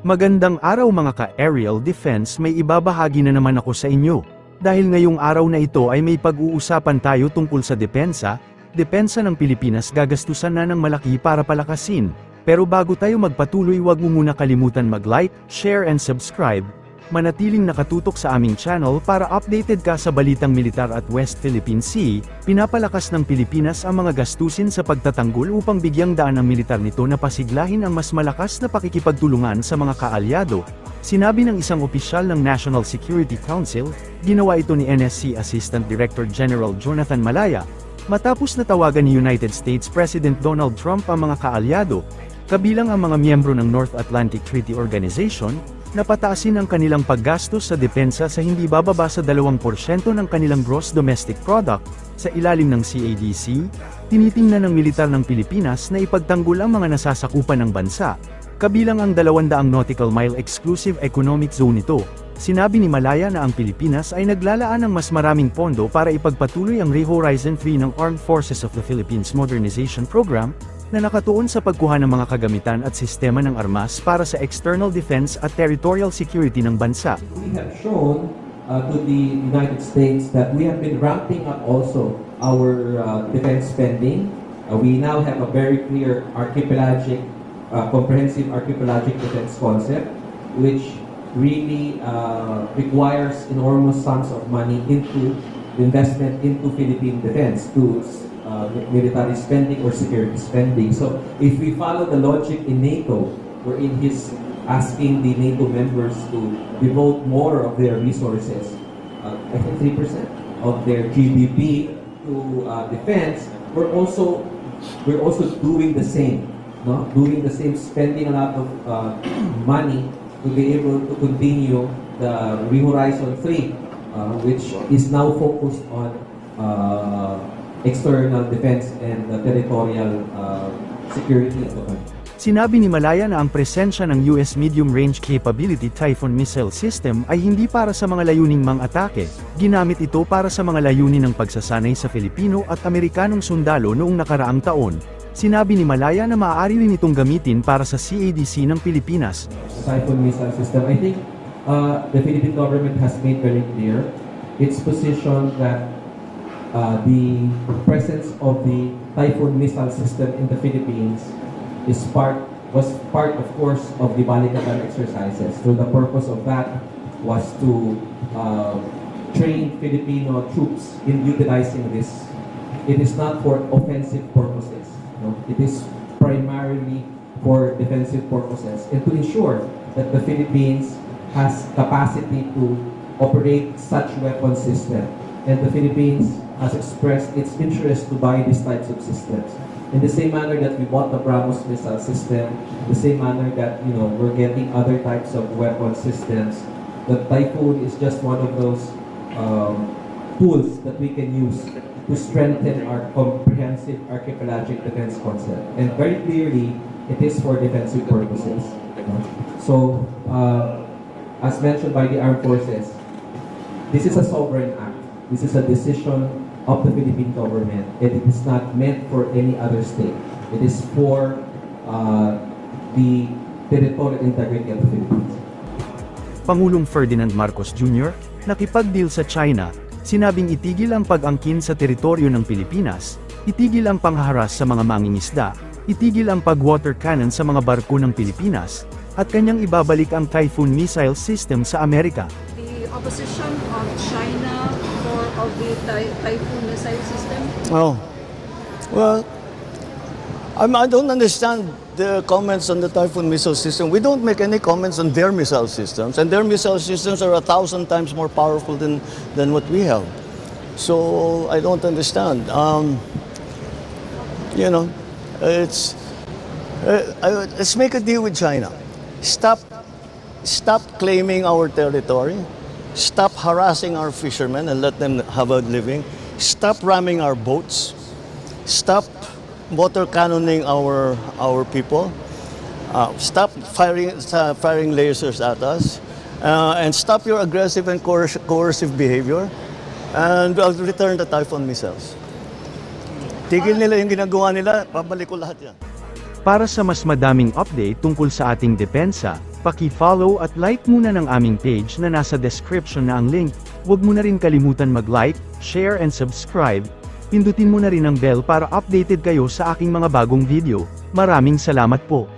Magandang araw mga ka-aerial defense, may ibabahagi na naman ako sa inyo. Dahil ngayong araw na ito ay may pag-uusapan tayo tungkol sa depensa ng Pilipinas. Gagastusan na ng malaki para palakasin. Pero bago tayo magpatuloy, huwag mo muna kalimutan mag-like, share and subscribe. Manatiling nakatutok sa aming channel para updated ka sa balitang militar at West Philippine Sea. Pinapalakas ng Pilipinas ang mga gastusin sa pagtatanggol upang bigyang daan ang militar nito na pasiglahin ang mas malakas na pakikipagtulungan sa mga kaalyado. Sinabi ng isang opisyal ng National Security Council, ginawa ito ni NSC Assistant Director General Jonathan Malaya, matapos na tawagan ni United States President Donald Trump ang mga kaalyado, kabilang ang mga miyembro ng North Atlantic Treaty Organization, na pataasin ang kanilang paggastos sa depensa sa hindi bababa sa 2% ng kanilang gross domestic product. Sa ilalim ng CADC, tinitingnan ng militar ng Pilipinas na ipagtanggol ang mga nasasakupan ng bansa, kabilang ang 200 nautical mile exclusive economic zone nito. Sinabi ni Malaya na ang Pilipinas ay naglalaan ng mas maraming pondo para ipagpatuloy ang Horizon 3 ng Armed Forces of the Philippines Modernization Program, na nakatuon sa pagkuha ng mga kagamitan at sistema ng armas para sa external defense at territorial security ng bansa. We have shown to the United States that we have been ramping up also our defense spending. We now have a very clear comprehensive archipelagic defense concept, which really requires enormous sums of money into investment into Philippine defense, to military spending or security spending. So if we follow the logic in NATO, wherein he's asking the NATO members to devote more of their resources, I think 3% of their GDP to defense, we're also doing the same, no? Doing the same, spending a lot of money to be able to continue the Horizon 3, which is now focused on external defense and territorial security of the country. Sinabi ni Malaya na ang presensya ng US Medium Range Capability Typhoon Missile System ay hindi para sa mga layuning mang-atake, ginamit ito para sa mga layunin ng pagsasanay sa Filipino at Amerikanong sundalo noong nakaraang taon. Sinabi ni Malaya na maaari rin itong gamitin para sa CADC ng Pilipinas. Typhoon Missile System, I think the Philippine government has made very clear its position that the presence of the Typhoon missile system in the Philippines was part, of course, of the Balikatan exercises. So the purpose of that was to train Filipino troops in utilizing this. It is not for offensive purposes. No? It is primarily for defensive purposes and to ensure that the Philippines has capacity to operate such weapon system. And the Philippines has expressed its interest to buy these types of systems. In the same manner that we bought the BrahMos missile system, the same manner that we're getting other types of weapon systems, the Typhoon is just one of those tools that we can use to strengthen our comprehensive archipelagic defense concept. And very clearly, it is for defensive purposes. So, as mentioned by the armed forces, this is a sovereign act. This is a decision of the Philippine government, and it is not meant for any other state. It is for the territorial integrity of the Philippines. Pangulong Ferdinand Marcos Jr., nakipag-deal sa China, sinabing itigil ang pag-angkin sa teritoryo ng Pilipinas, itigil ang pangharas sa mga mangingisda, itigil ang pag-water cannon sa mga barko ng Pilipinas, at kanyang ibabalik ang Typhoon missile system sa Amerika. The opposition of China of the Typhoon missile system? Oh, well, I don't understand the comments on the Typhoon missile system. We don't make any comments on their missile systems, and their missile systems are 1,000 times more powerful than what we have. So I don't understand. Let's make a deal with China. Stop claiming our territory. Stop harassing our fishermen and let them have a living. Stop ramming our boats. Stop water cannoning our people. Stop firing lasers at us. And stop your aggressive and coercive behavior. And I'll return the Typhoon missiles. Tigil nila yung ginagawa nila, babalik ko lahat yan. Para sa mas madaming update tungkol sa ating depensa, Paki-follow at like muna ng aming page na nasa description na ang link. Huwag mo na rin kalimutan mag-like, share and subscribe. Pindutin mo na rin ang bell para updated kayo sa aking mga bagong video. Maraming salamat po.